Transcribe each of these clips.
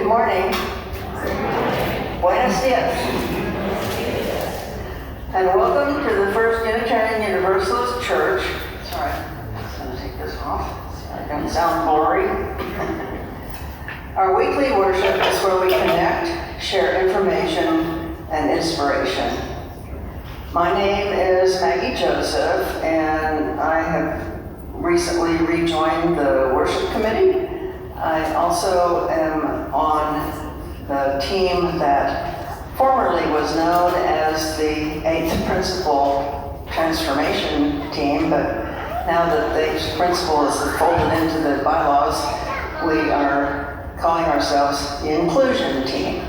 morning. Buenos dias. And welcome to the First Unitarian Universalist Church. Sorry, I'm going to take this off so I don't sound blurry. Our weekly worship is where we connect, share information, and inspiration. My name is Maggie Joseph, and I have recently rejoined the worship committee. I also am on the team that formerly was known as the 8th Principle Transformation Team, but now that the 8th Principle is folded into the bylaws, we are calling ourselves the Inclusion Team.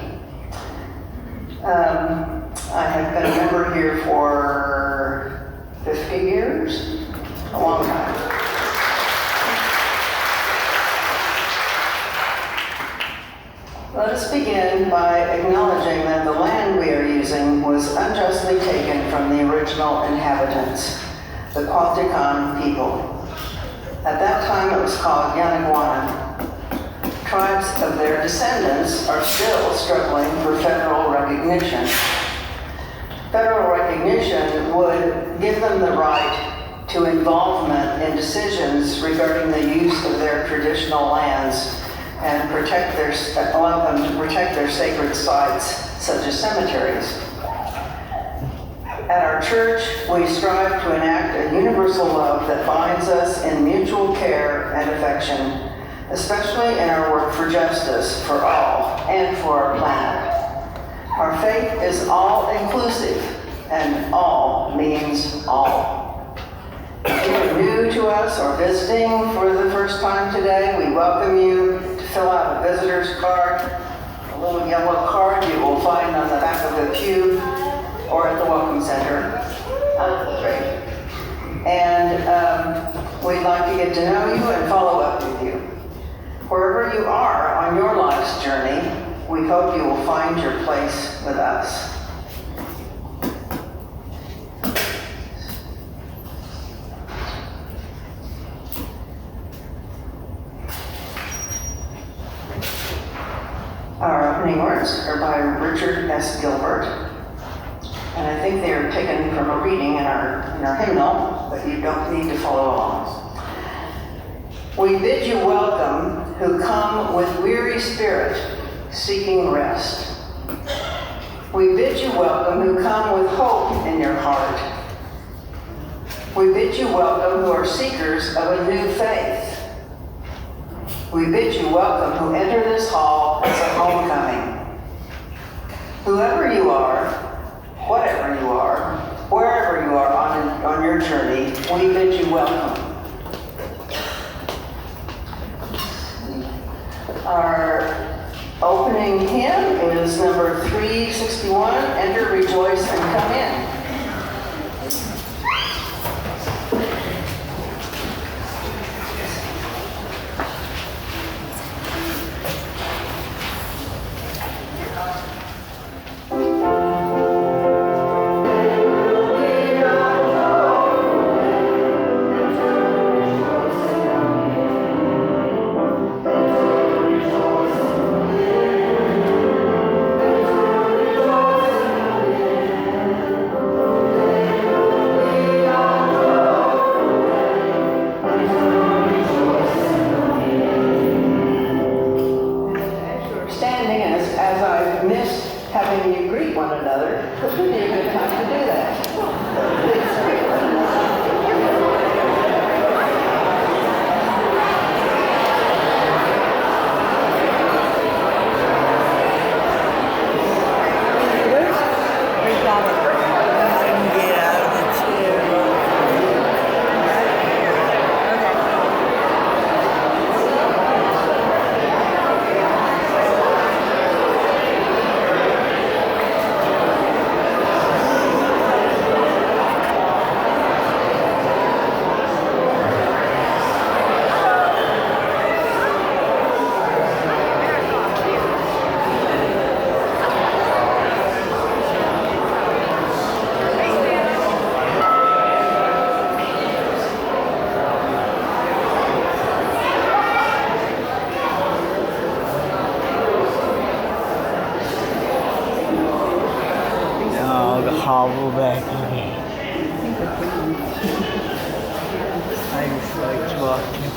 I have been a member here for 50 years, a long time. Let us begin by acknowledging that the land we are using was unjustly taken from the original inhabitants, the Kwaltikan people. At that time it was called Yanagwanan. Tribes of their descendants are still struggling for federal recognition. Federal recognition would give them the right to involvement in decisions regarding the use of their traditional lands and allow them to protect their sacred sites, such as cemeteries. At our church, we strive to enact a universal love that binds us in mutual care and affection, especially in our work for justice for all and for our planet. Our faith is all-inclusive, and all means all. If you are new to us or visiting for the first time today, we welcome you to fill out a visitor's card, a little yellow card you will find on the back of the pew or at the Welcome Center. Great. And we'd like to get to know you and follow up with you. Wherever you are on your life's journey, we hope you will find your place with us. Our opening words are by Richard S. Gilbert, and I think they are taken from a reading in our hymnal, but you don't need to follow along. We bid you welcome who come with weary spirit, seeking rest. We bid you welcome who come with hope in your heart. We bid you welcome who are seekers of a new faith. We bid you welcome who enter this hall as a homecoming. Whoever you are, whatever you are, wherever you are on your journey, we bid you welcome. Our opening hymn is number 361, Enter, Rejoice, and Come In. marble back in here. I just like walking.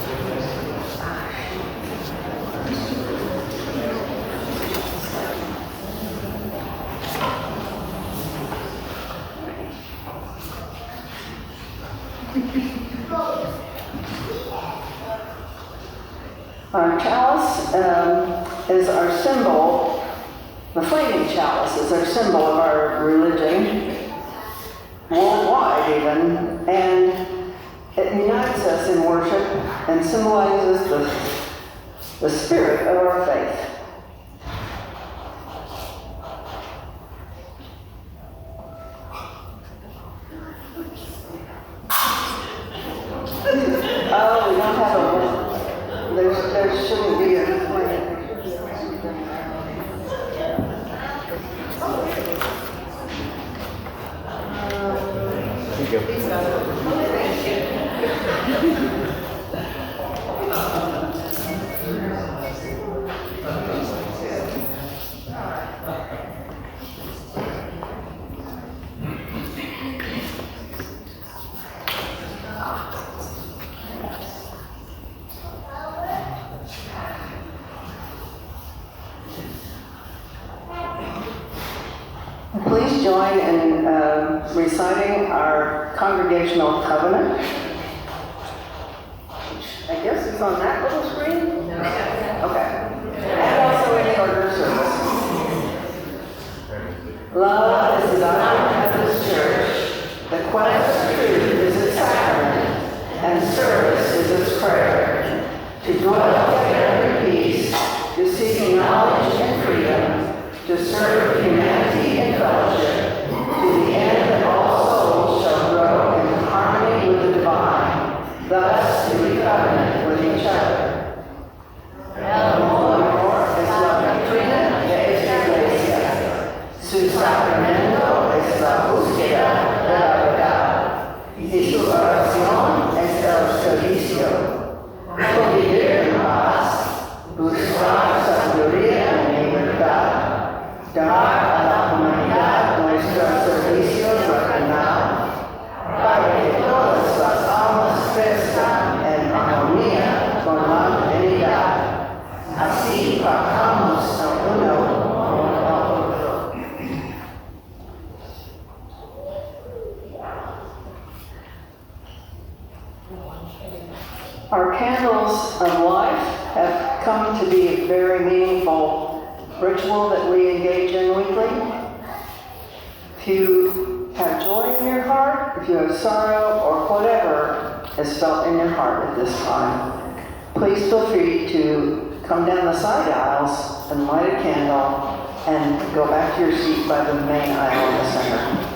Our chalice is our symbol. The flaming chalice is our symbol of our religion, worldwide even, and it unites us in worship and symbolizes the spirit of our faith. Oh, we don't have a... There shouldn't be a flame. Please join in reciting our congregational covenant, which I guess is on that little screen? No. Okay. And also in the order of service. Love is the doctrine of this church. The quest of truth is its sacrament, and service is its prayer. To dwell together in peace, to seek knowledge and freedom, to serve humanity and fellowship, to the end that all souls shall grow in harmony with the divine, thus to be covenant with each other. El amor es la doctrina de esta iglesia. Su sacramento es la búsqueda de la verdad. Y su oración es el servicio. Vivir en paz, buscar sabiduría y libertad. Dar a la humanidad nuestro servicio fraternal, para que todas las almas crezcan en armonía con la divinidad. Así trabajamos el uno con el otro. Our candles of life have come to be a very meaningful ritual that we engage in weekly. If you have joy in your heart, if you have sorrow, or whatever is felt in your heart at this time, please feel free to come down the side aisles and light a candle and go back to your seat by the main aisle in the center.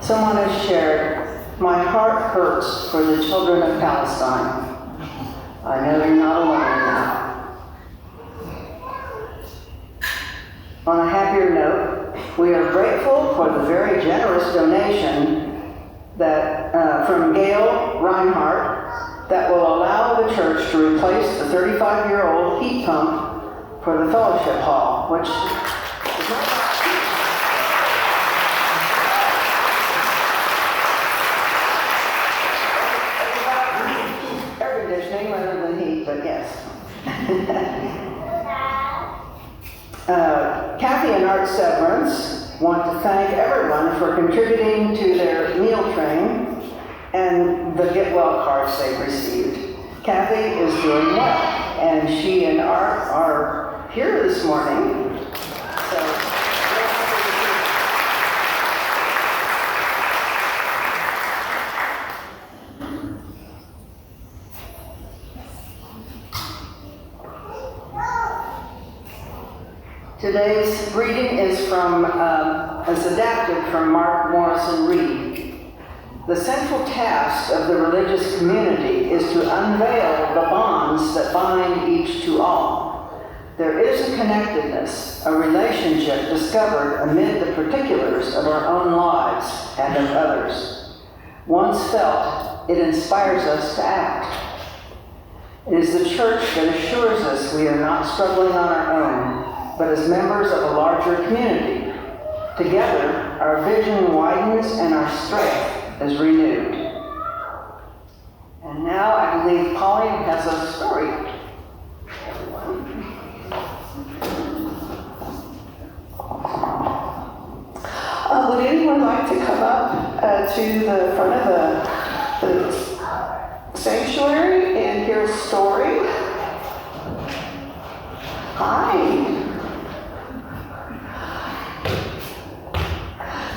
Someone has shared, "My heart hurts for the children of Palestine. I know you're not alone in that." On a happier note, we are grateful for the very generous donation from Gail Reinhardt that will allow the church to replace the 35-year-old heat pump for the fellowship hall, which is not air conditioning rather than heat, but yes. Kathy and Art Severance want to thank everyone for contributing to their meal train and the Get Well cards they've received. Kathy is doing well, and she and Art are here this morning. Today's reading is adapted from Mark Morrison Reed. The central task of the religious community is to unveil the bonds that bind each to all. There is a connectedness, a relationship discovered amid the particulars of our own lives and of others. Once felt, it inspires us to act. It is the church that assures us we are not struggling on our own, but as members of a larger community. Together, our vision widens and our strength is renewed. And now I believe Polly has a story. Would anyone like to come up to the front of the sanctuary and hear a story? Hi.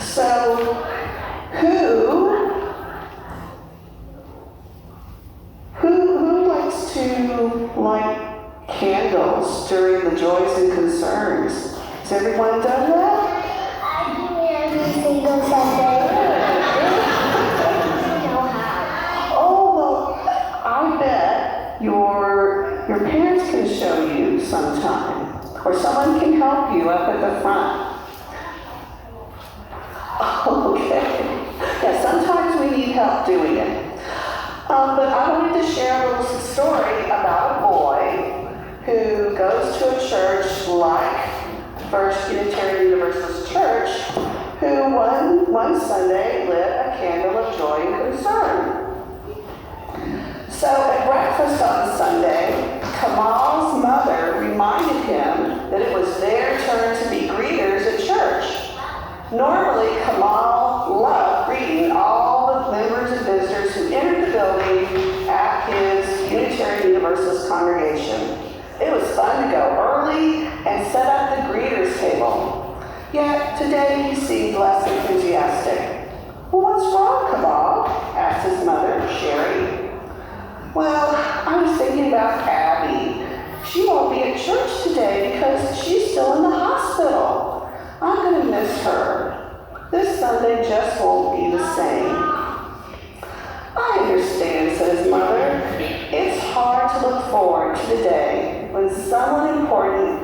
So, who likes to light candles during the joys and concerns? Has everyone done that? I do every single Sunday. Oh, well, I bet your parents can show you sometime, or someone can help you up at the front. Okay. Yeah, sometimes we need help doing it. But I wanted to share a little story about a boy who goes to a church like First Unitarian Universalist Church, who one Sunday lit a candle of joy and concern. So at breakfast on Sunday, Kamal's mother reminded him that it was their turn to be greeters at church. Normally, Kamal loved greeting all the members and visitors who entered the building at his Unitarian Universalist congregation. It was fun to go early and set up the greeters table. Yet today he seemed less enthusiastic. "Well, what's wrong, Kamal?" asked his mother, Sherry. "Well, I was thinking about Abby. She won't be at church today because she's still in the hospital. I'm going to miss her. This Sunday just won't be the same." "I understand," said his mother. "It's hard to look forward to the day when someone important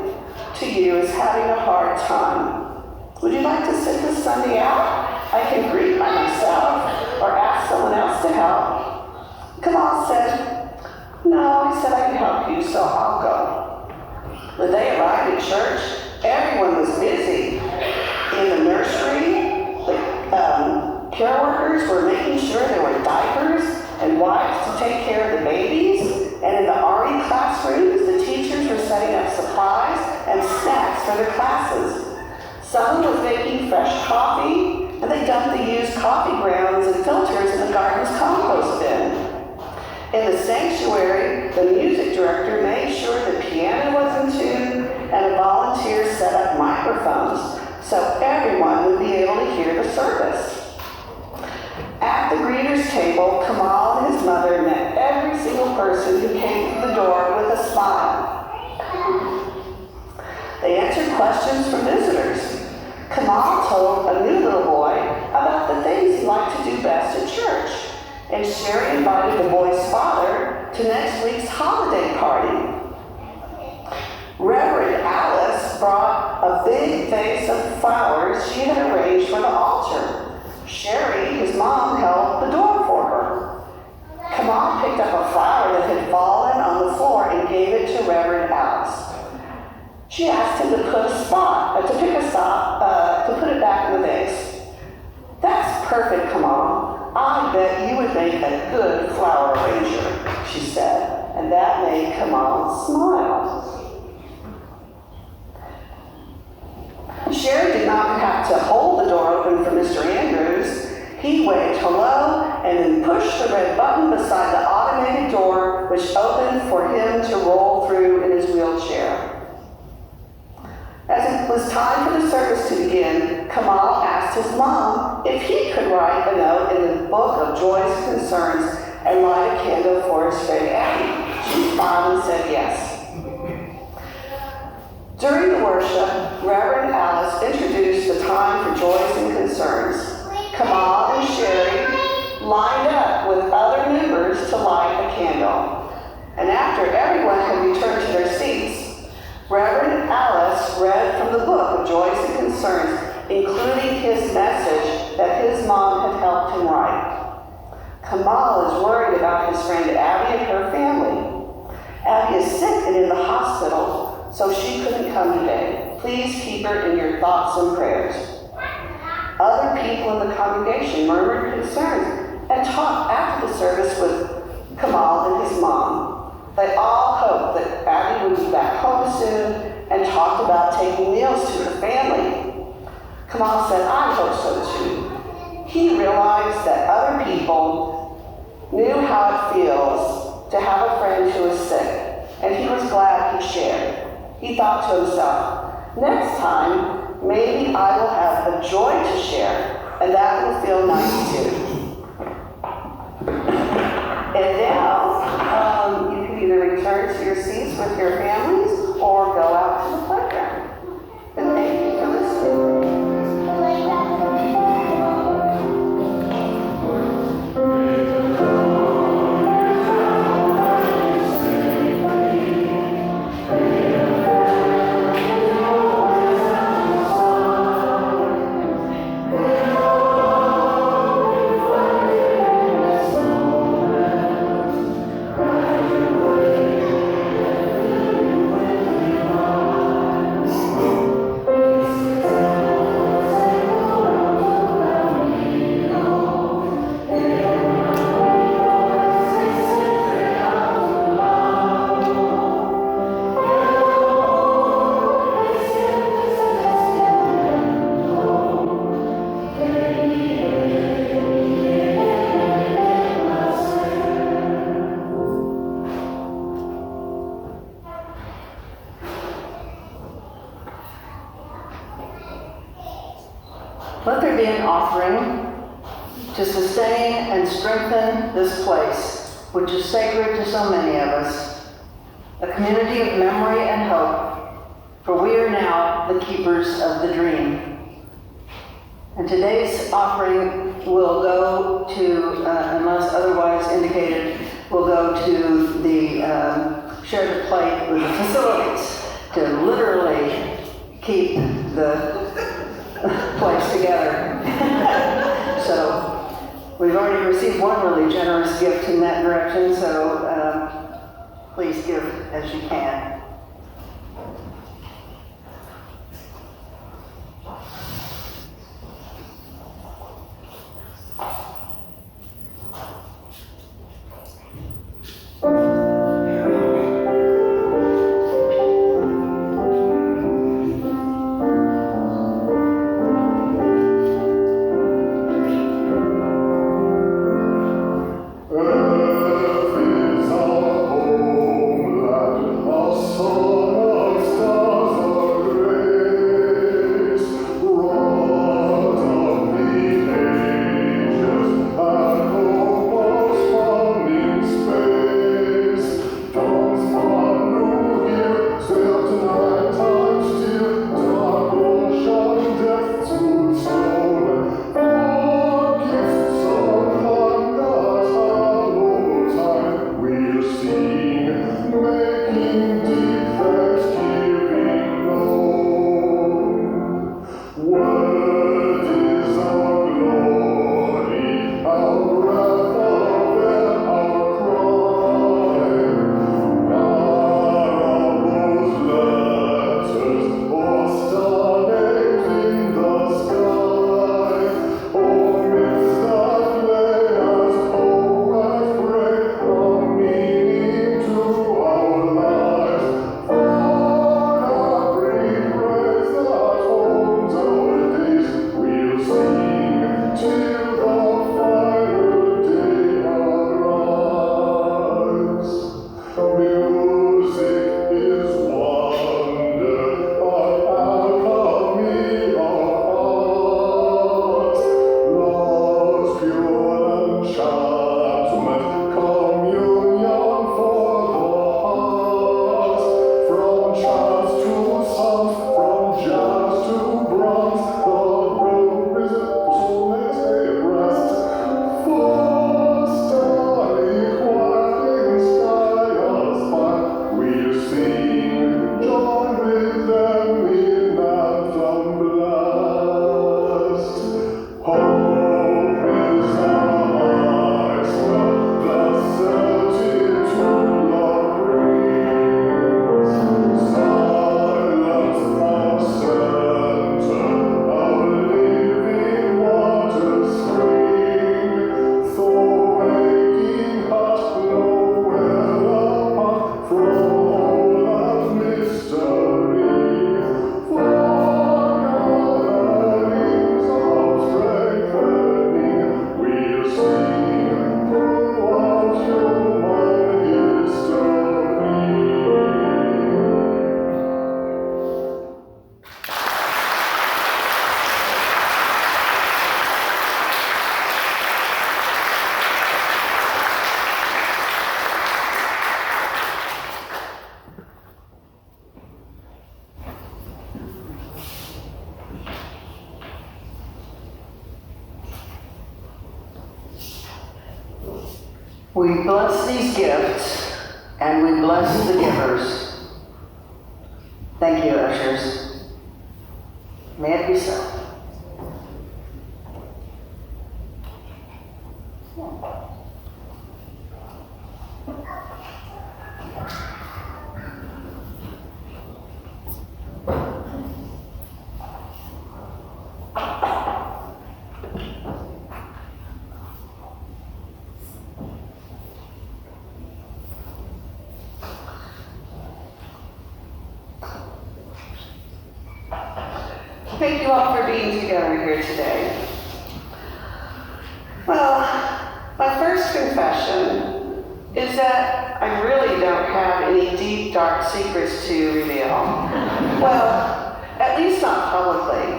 to you is having a hard time. Would you like to sit this Sunday out? I can greet by myself or ask someone else to help." Kamal said, "No, I said I could help you, so I'll go." When they arrived at church, everyone was busy. In the nursery, the care workers were making sure there were diapers and wipes to take care of the babies. And in the RE classrooms, the teachers were setting up supplies and snacks for their classes. Someone was making fresh coffee, and they dumped the used coffee grounds and filters in the garden's compost bin. In the sanctuary, the music director made sure the piano was in tune, and a volunteer set up microphones so everyone would be able to hear the service. At the greeters table, Kamal and his mother met every single person who came through the door with a smile. They answered questions from visitors. Kamal told a new little boy about the things he Sherry invited the boy's father to next week's holiday party. Reverend Alice brought a big vase of flowers she had arranged for the altar. Sherry, his mom, held the door for her. Kamal picked up a flower that had fallen on the floor and gave it to Reverend Alice. She asked him to pick a spot, to put it back in the vase. "That's perfect, Kamal. I bet you would make a good flower arranger," she said, and that made Kamal smile. Sherry did not have to hold the door open for Mr. Andrews. He waved hello and then pushed the red button beside the automated door, which opened for him to roll through in his wheelchair. As it was time for the service to begin, Kamal asked his mom if he could write a note in the book of joys and concerns and light a candle for his friend Abby. She smiled and said yes. During the worship, Reverend Alice introduced the time for joys and concerns. Kamal and Sherry lined up with other members to light a candle. And after everyone had returned to their seats, Reverend Alice read from the book of joys and concerns, including his message that his mom had helped him write. Kamal is worried about his friend Abby and her family. Abby is sick and in the hospital, so she couldn't come today. Please keep her in your thoughts and prayers. Other people in the congregation murmured concerns and talked after the service with Kamal and his mom. They all hoped that Abby would be back home soon and talked about taking meals to her family. Kamal said, "I hope so too." He realized that other people knew how it feels to have a friend who is sick, and he was glad he shared. He thought to himself, "Next time, maybe I will have a joy to share, and that will feel nice too." And now, you can either return to your seats with your families or go out to the playground. And thank you for listening. Let there be an offering to sustain and strengthen this place, which is sacred to so many of us, a community of memory and hope, for we are now the keepers of the dream. And today's offering will go to, unless otherwise indicated, will go to the Share the Plate with the facilities to literally keep the place together. So we've already received one really generous gift in that direction, so please give as you can. Earth is our home, that lost We bless these gifts and we bless the givers. Thank you, ushers. May it be so. Thank you all for being together here today. Well, my first confession is that I really don't have any deep, dark secrets to reveal. Well, at least not publicly.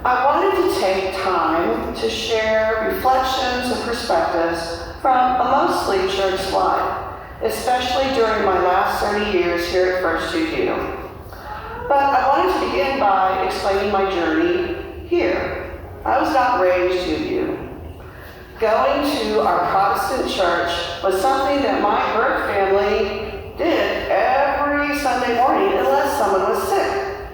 I wanted to take time to share reflections and perspectives from a mostly church life, especially during my last 30 years here at First UU. But I wanted to begin by explaining my journey here. I was not raised UU. Going to our Protestant church was something that my birth family did every Sunday morning unless someone was sick.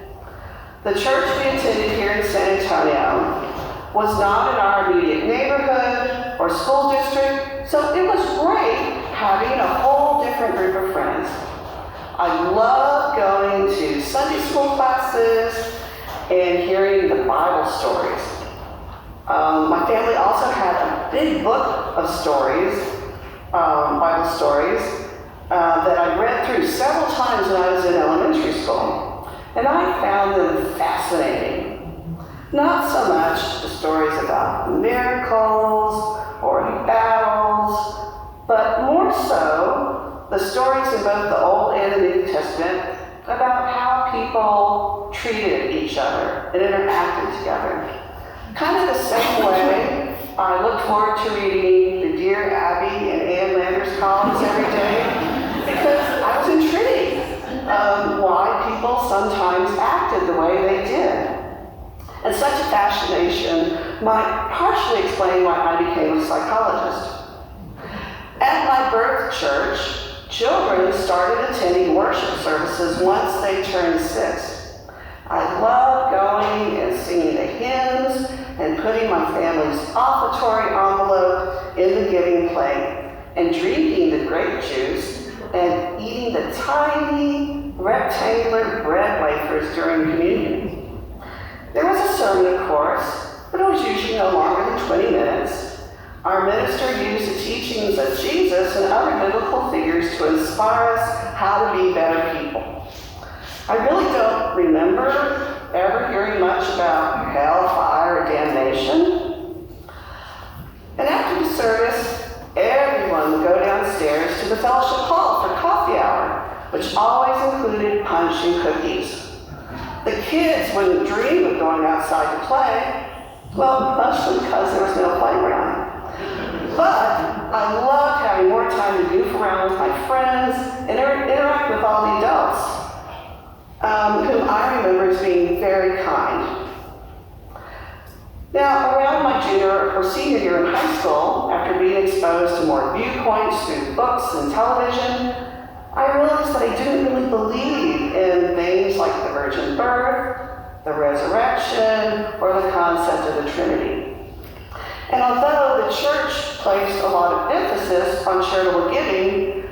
The church we attended here in San Antonio was not in our immediate neighborhood or school district, so it was great having a whole different group of friends. I loved going to Sunday school classes and hearing the Bible stories. My family also had a big book of stories, Bible stories, that I read through several times when I was in elementary school. And I found them fascinating. Not so much the stories about miracles or battles, but more so the stories in both the Old and the New Testament about how people treated each other and interacted together. Kind of the same way I look forward to reading the Dear Abby and Ann Landers columns every day because I was intrigued why people sometimes acted the way they did. And such a fascination might partially explain why I became a psychologist. At my birth church, children started attending worship services once they turned 6. I loved going and singing the hymns and putting my family's offertory envelope in the giving plate and drinking the grape juice and eating the tiny rectangular bread wafers during communion. There was a sermon, of course, but it was usually no longer than 20 minutes. Our minister used the teachings of Jesus and other biblical figures to inspire us how to be better people. I really don't remember ever hearing much about hell, fire, or damnation. And after the service, everyone would go downstairs to the fellowship hall for coffee hour, which always included punch and cookies. The kids wouldn't dream of going outside to play, well, mostly because there was no playground. But I loved having more time to goof around with my friends and interact with all the adults, whom I remember as being very kind. Now, around my junior or senior year in high school, after being exposed to more viewpoints through books and television, I realized that I didn't really believe in things like the virgin birth, the resurrection, or the concept of the Trinity. And although the church placed a lot of emphasis on charitable giving,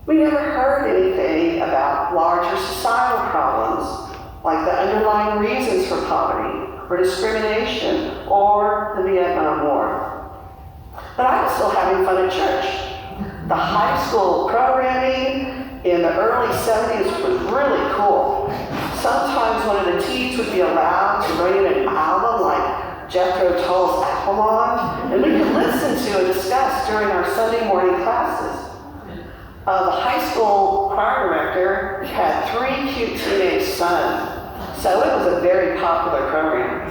we never heard anything about larger societal problems, like the underlying reasons for poverty, or discrimination, or the Vietnam War. But I was still having fun at church. The high school programming in the early 70s was really cool. Sometimes one of the teens would be allowed to bring in an album like Jethro Tull's Appalachia, and we could listen to and discuss during our Sunday morning classes. The high school choir director had 3 cute teenage sons, so it was a very popular program.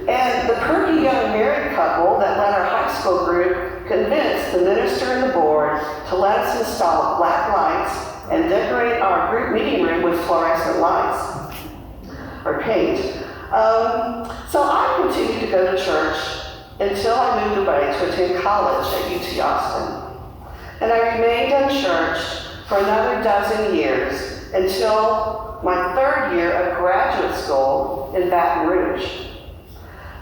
And the perky young married couple that led our high school group convinced the minister and the board to let us install black lights and decorate our group meeting room with fluorescent lights, or paint. So I continued to go to church until I moved away to attend college at UT Austin. And I remained unchurched for another dozen years until my third year of graduate school in Baton Rouge.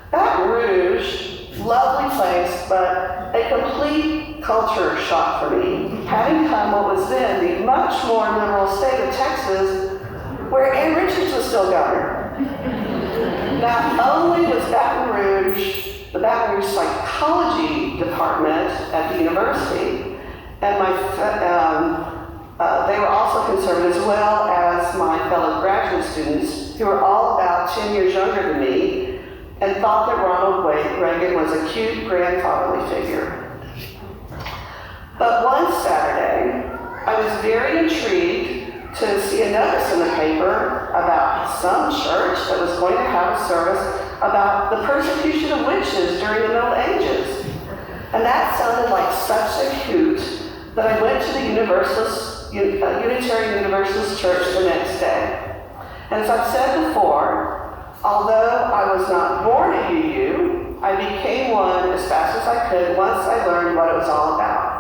Baton Rouge, lovely place, but a complete culture shock for me, having come what was then the much more liberal state of Texas, where Ann Richards was still governor. Not only was Baton Rouge, the Baton Rouge Psychology Department at the university, and they were also conservative, as well as my fellow graduate students, who were all about 10 years younger than me, and thought that Ronald Reagan was a cute grandfatherly figure. But one Saturday, I was very intrigued to see a notice in the paper about some church that was going to have a service about the persecution of witches during the Middle Ages. And that sounded like such a hoot that I went to the Unitarian Universalist Church the next day. And as I've said before, although I was not born at UU, I became one as fast as I could once I learned what it was all about.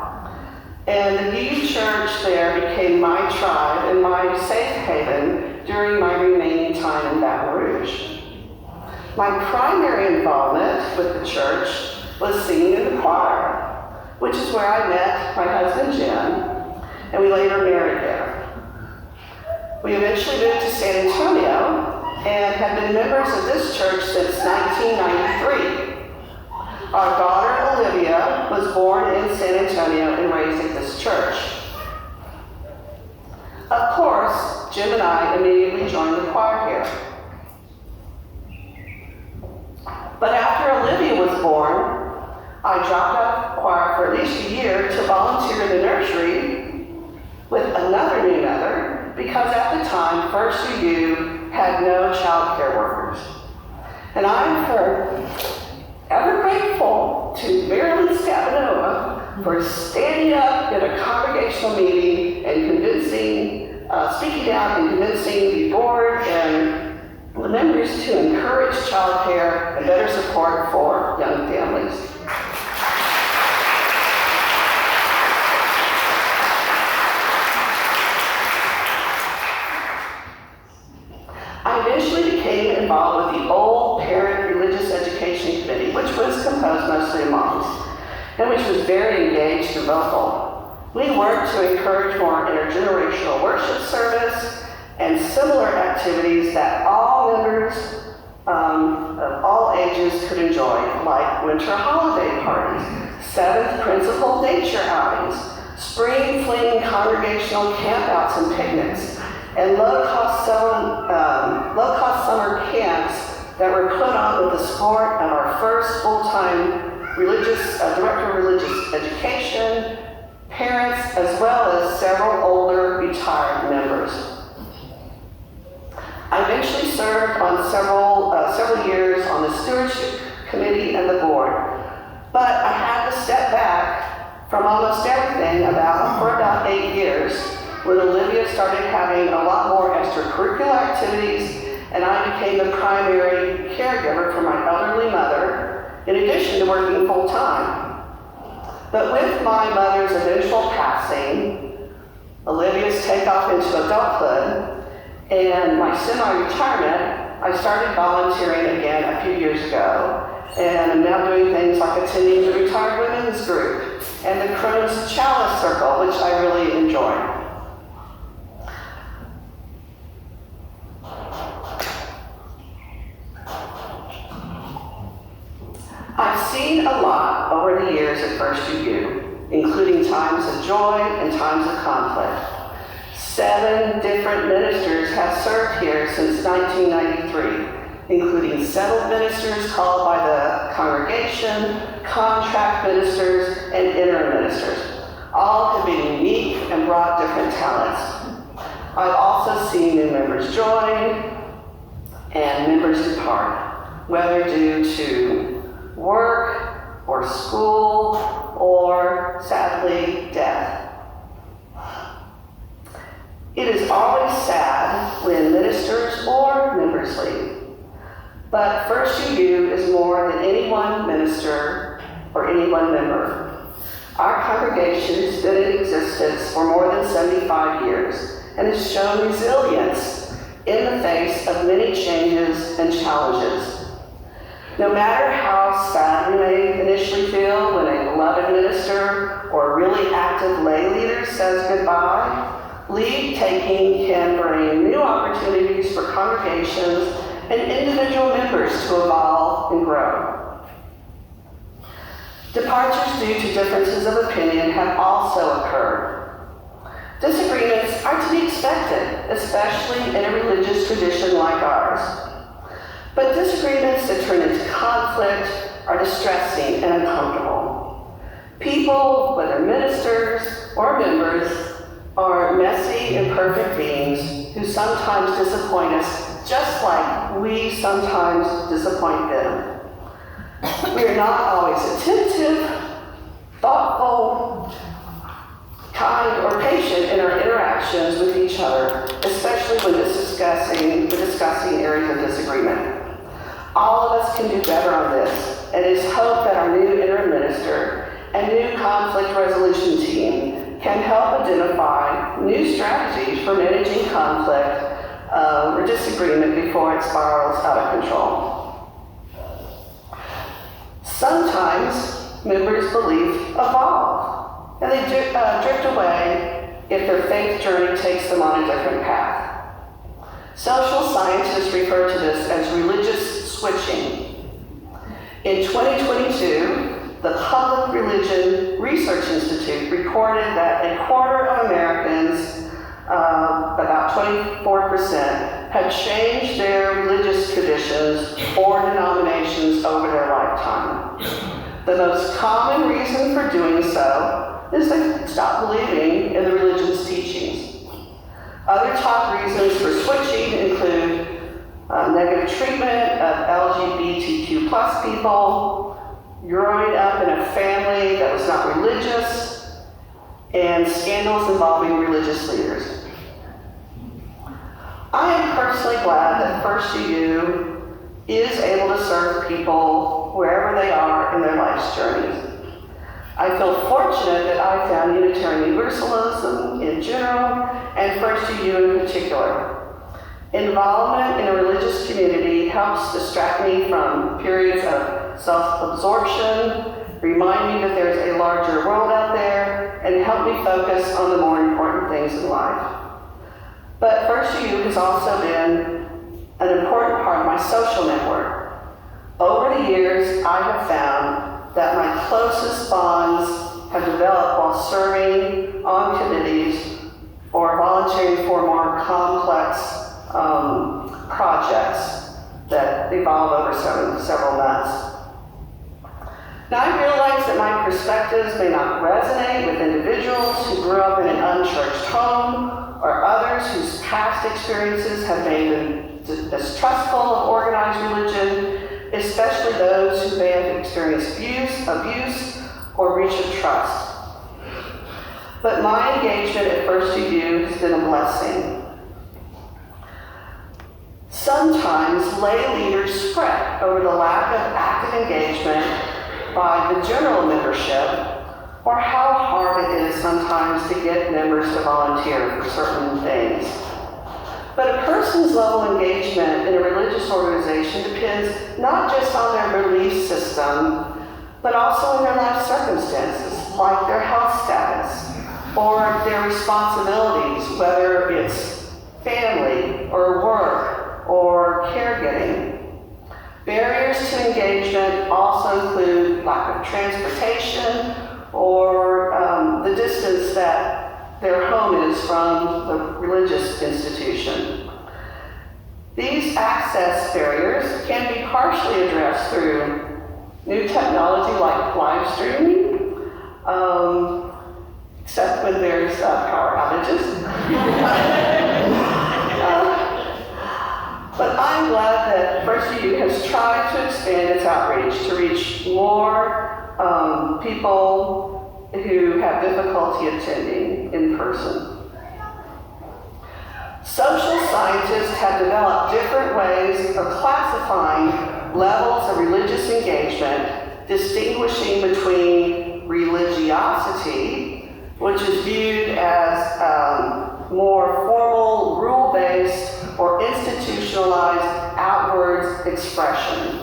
And the UU Church there became my tribe and my safe haven during my remaining time in Baton Rouge. My primary involvement with the church was singing in the choir, which is where I met my husband Jim, and we later married there. We eventually moved to San Antonio and have been members of this church since 1993. Our daughter Olivia was born in San Antonio and raised at this church. Of course, Jim and I immediately joined the choir here. But after Olivia was born, I dropped out of choir for at least a year to volunteer in the nursery with another new mother, because at the time, First UU had no child care workers. And I'm forever grateful to Marilyn Scavanova for standing up at a congregational meeting and speaking out and convincing the board and the members to encourage child care and better support for young families. I eventually became involved with the old Parent Religious Education Committee, which was composed mostly of moms, and which was very engaged and vocal. We worked to encourage more intergenerational worship service and similar activities that all members of all ages could enjoy, like winter holiday parties, seventh principal nature outings, spring fling congregational campouts and picnics, and low-cost summer camps that were put on with the support of our first full-time director of religious education, parents, as well as several older retired members. I eventually served on several years on the stewardship committee and the board, but I had to step back from almost everything for about 8 years, when Olivia started having a lot more extracurricular activities, and I became the primary caregiver for my elderly mother, in addition to working full-time. But with my mother's eventual passing, Olivia's takeoff into adulthood, and my semi-retirement, I started volunteering again a few years ago, and I'm now doing things like attending the Retired Women's Group and the Crohn's Chalice Circle, which I really enjoy. I've seen a lot over the years at First UU, including times of joy and times of conflict. 7 different ministers have served here since 1993, including settled ministers called by the congregation, contract ministers, and interim ministers. All have been unique and brought different talents. I've also seen new members join and members depart, whether due to work or school or, sadly, death. It is always sad when ministers or members leave, but First UU is more than any one minister minister or any one member. Our congregation has been in existence for more than 75 years and has shown resilience in the face of many changes and challenges. No matter how sad we may initially feel when a beloved minister or a really active lay leader says goodbye, leave taking can bring new opportunities for congregations and individual members to evolve and grow. Departures due to differences of opinion have also occurred. Disagreements are to be expected, especially in a religious tradition like ours. But disagreements that turn into conflict are distressing and uncomfortable. People, whether ministers or members, are messy, imperfect beings who sometimes disappoint us, just like we sometimes disappoint them. We are not always attentive, thoughtful, kind, or patient in our interactions with each other, especially when discussing areas of disagreement. All of us can do better on this, and it is hope that our new interim minister and new conflict resolution team can help identify new strategies for managing conflict or disagreement before it spirals out of control. Sometimes members' beliefs evolve, and they drift away if their faith journey takes them on a different path. Social scientists refer to this as religious switching. In 2022, the Public Religion Research Institute reported that a quarter of Americans, about 24%, had changed their religious traditions or denominations over their lifetime. The most common reason for doing so is they stop believing in the religion's teachings. Other top reasons for switching include negative treatment of LGBTQ plus people, growing up in a family that was not religious, and scandals involving religious leaders. I am personally glad that First U is able to serve people wherever they are in their life's journeys. I feel fortunate that I found Unitarian Universalism in general and First U in particular. Involvement in a religious community helps distract me from periods of self-absorption, remind me that there's a larger world out there, and help me focus on the more important things in life. But First U has also been an important part of my social network. Over the years, I have found that my closest bonds have developed while serving on committees or volunteering for more complex projects that evolve over several months. Now, I realize that my perspectives may not resonate with individuals who grew up in an unchurched home or others whose past experiences have made them distrustful of organized religion, especially those who may have experienced abuse, or breach of trust. But my engagement at First U has been a blessing. Sometimes lay leaders fret over the lack of active engagement by the general membership, or how hard it is sometimes to get members to volunteer for certain things. But a person's level of engagement in a religious organization depends not just on their belief system, but also on their life circumstances, like their health status, or their responsibilities, whether it's family, or work, or caregiving. Barriers to engagement also include lack of transportation, or the distance that their home is from the religious institution. These access barriers can be partially addressed through new technology like live streaming, except when there's power outages. But I'm glad that First U has tried to expand its outreach to reach more people who have difficulty attending in person. Social scientists have developed different ways of classifying levels of religious engagement distinguishing between religiosity, which is viewed as more formal, rule-based, or institutionalized outward expression,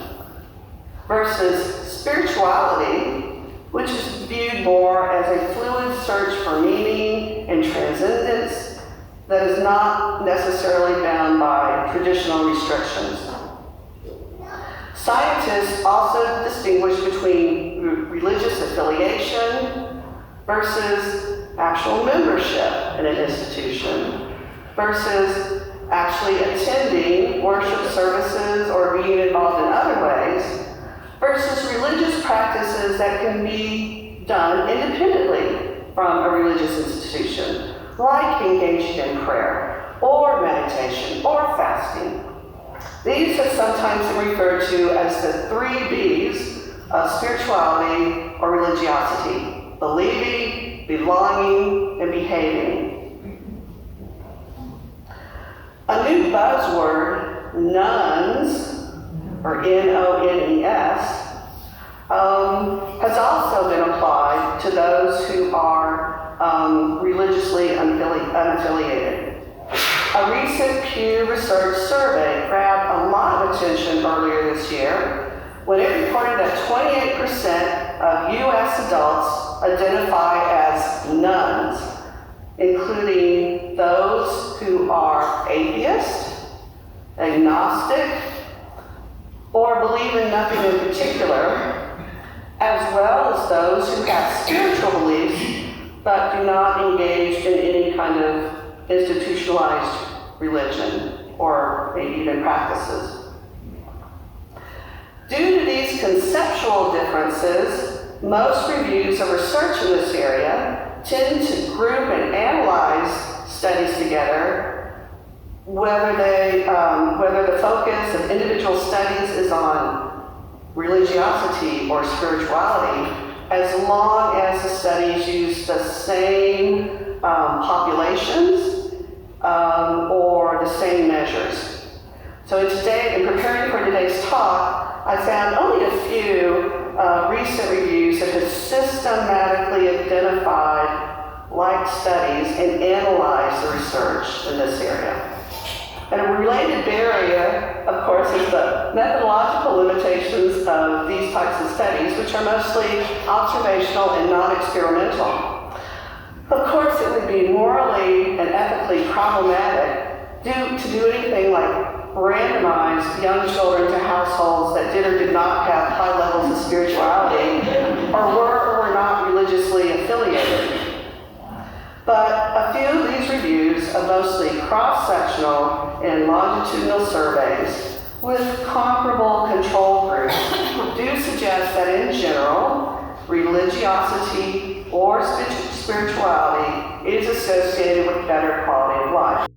versus spirituality, which is viewed more as a fluid search for meaning and transcendence that is not necessarily bound by traditional restrictions. Scientists also distinguish between religious affiliation versus actual membership in an institution versus actually attending worship services or being involved in other ways versus religious practices that can be done independently from a religious institution, like engaging in prayer or meditation or fasting. These are sometimes referred to as the 3 B's of spirituality or religiosity: believing, belonging, and behaving. A new buzzword, nones, or N-O-N-E-S, has also been applied to those who are religiously unaffiliated. A recent Pew Research survey grabbed a lot of attention earlier this year when it reported that 28% of U.S. adults identify as nones, including those who are atheist, agnostic, or believe in nothing in particular, as well as those who have spiritual beliefs but do not engage in any kind of institutionalized religion or maybe even practices. Due to these conceptual differences, most reviews of research in this area tend to group and analyze studies together, whether the focus of individual studies is on religiosity or spirituality, as long as the studies use the same populations or the same measures. So in preparing for today's talk, I found only a few recent reviews that have systematically identified like studies and analyzed the research in this area. And a related barrier, of course, is the methodological limitations of these types of studies, which are mostly observational and non-experimental. Of course, it would be morally and ethically problematic to do anything like randomize young children to households that did or did not have high levels of spirituality or were not religiously affiliated. But a few of these reviews of mostly cross-sectional and longitudinal surveys with comparable control groups do suggest that in general, religiosity or spirituality is associated with better quality of life.